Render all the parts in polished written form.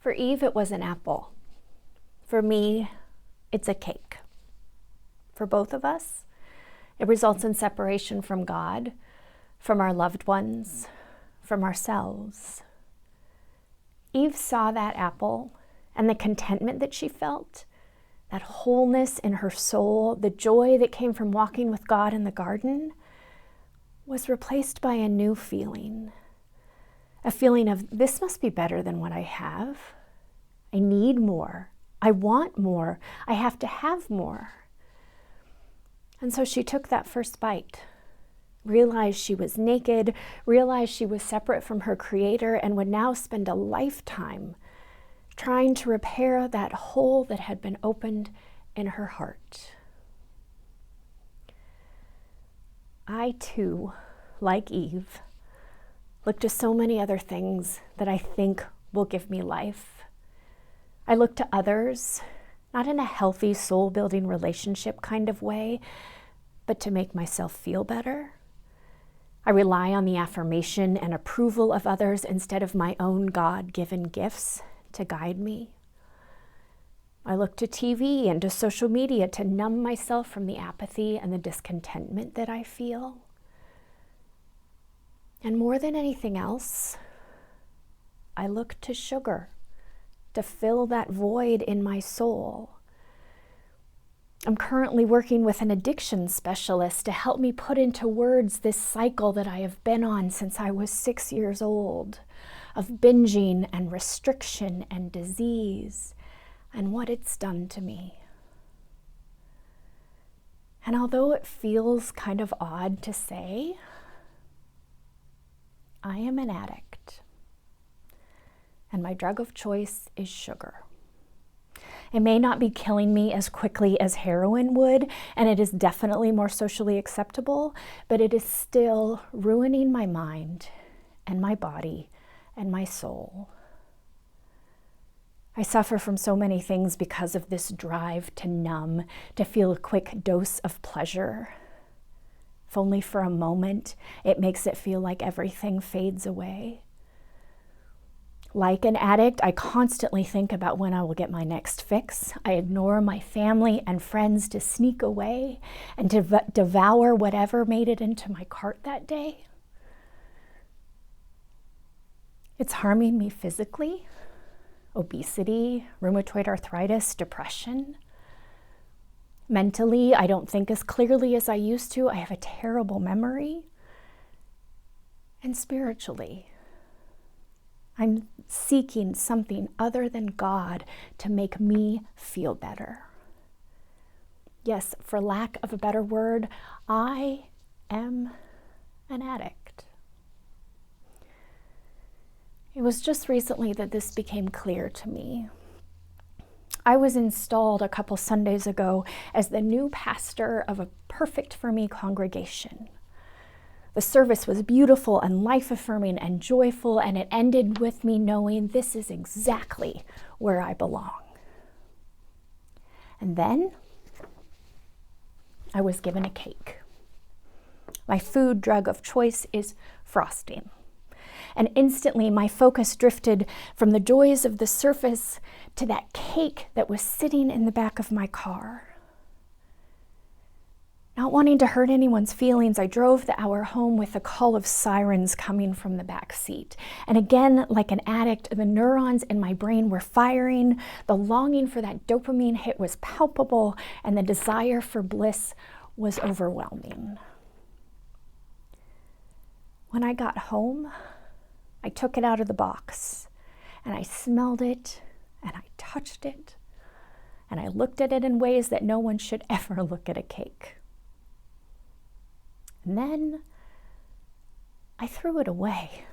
For Eve, it was an apple. For me, it's a cake. For both of us, it results in separation from God, from our loved ones, from ourselves. Eve saw that apple and the contentment that she felt, that wholeness in her soul, the joy that came from walking with God in the garden, was replaced by a new feeling. A feeling of, this must be better than what I have. I need more. I want more. I have to have more. And so she took that first bite, realized she was naked, realized she was separate from her Creator, and would now spend a lifetime trying to repair that hole that had been opened in her heart. I too, like Eve, look to so many other things that I think will give me life. I look to others, not in a healthy soul-building relationship kind of way, but to make myself feel better. I rely on the affirmation and approval of others instead of my own God-given gifts to guide me. I look to TV and to social media to numb myself from the apathy and the discontentment that I feel. And more than anything else, I look to sugar to fill that void in my soul. I'm currently working with an addiction specialist to help me put into words this cycle that I have been on since I was 6 years old, of binging and restriction and disease and what it's done to me. And although it feels kind of odd to say, I am an addict, and my drug of choice is sugar. It may not be killing me as quickly as heroin would, and it is definitely more socially acceptable, but it is still ruining my mind and my body and my soul. I suffer from so many things because of this drive to numb, to feel a quick dose of pleasure. If only for a moment, it makes it feel like everything fades away. Like an addict, I constantly think about when I will get my next fix. I ignore my family and friends to sneak away and to devour whatever made it into my cart that day. It's harming me physically. Obesity, rheumatoid arthritis, depression. Mentally, I don't think as clearly as I used to. I have a terrible memory. And spiritually, I'm seeking something other than God to make me feel better. Yes, for lack of a better word, I am an addict. It was just recently that this became clear to me. I was installed a couple Sundays ago as the new pastor of a Perfect for Me congregation. The service was beautiful and life-affirming and joyful, and it ended with me knowing this is exactly where I belong. And then I was given a cake. My food drug of choice is frosting. And instantly my focus drifted from the joys of the surface to that cake that was sitting in the back of my car. Not wanting to hurt anyone's feelings, I drove the hour home with the call of sirens coming from the back seat. And again, like an addict, the neurons in my brain were firing, the longing for that dopamine hit was palpable, and the desire for bliss was overwhelming. When I got home, I took it out of the box, and I smelled it, and I touched it, and I looked at it in ways that no one should ever look at a cake. And then I threw it away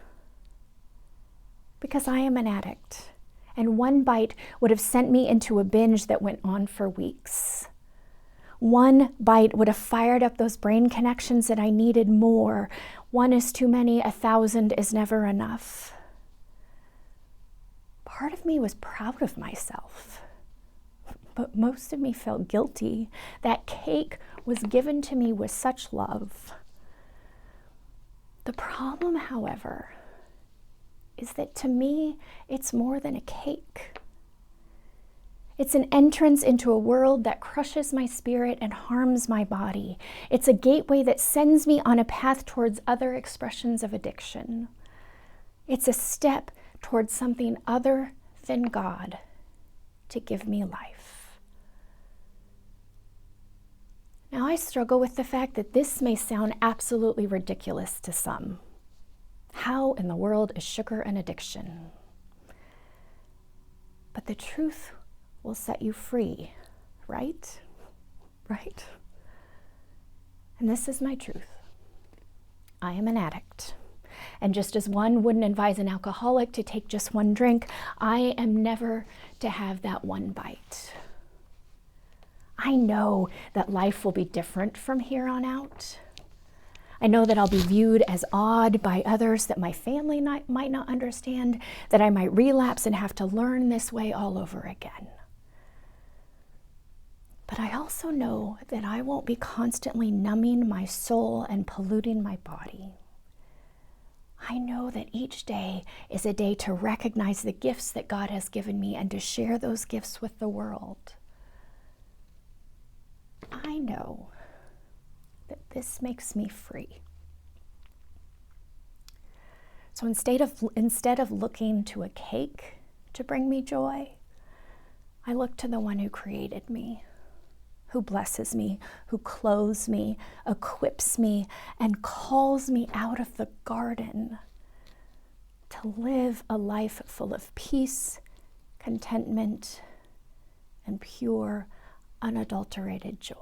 because I am an addict, and one bite would have sent me into a binge that went on for weeks. One bite would have fired up those brain connections that I needed more. One is too many, 1,000 is never enough. Part of me was proud of myself, but most of me felt guilty. That cake was given to me with such love. The problem, however, is that to me, it's more than a cake. It's an entrance into a world that crushes my spirit and harms my body. It's a gateway that sends me on a path towards other expressions of addiction. It's a step towards something other than God to give me life. Now, I struggle with the fact that this may sound absolutely ridiculous to some. How in the world is sugar an addiction? But the truth will set you free, right? Right? And this is my truth. I am an addict. And just as one wouldn't advise an alcoholic to take just one drink, I am never to have that one bite. I know that life will be different from here on out. I know that I'll be viewed as odd by others, that my family might not understand, that I might relapse and have to learn this way all over again. But I also know that I won't be constantly numbing my soul and polluting my body. I know that each day is a day to recognize the gifts that God has given me and to share those gifts with the world. I know that this makes me free. So instead of looking to a cake to bring me joy, I look to the one who created me, who blesses me, who clothes me, equips me, and calls me out of the garden to live a life full of peace, contentment, and pure, unadulterated joy.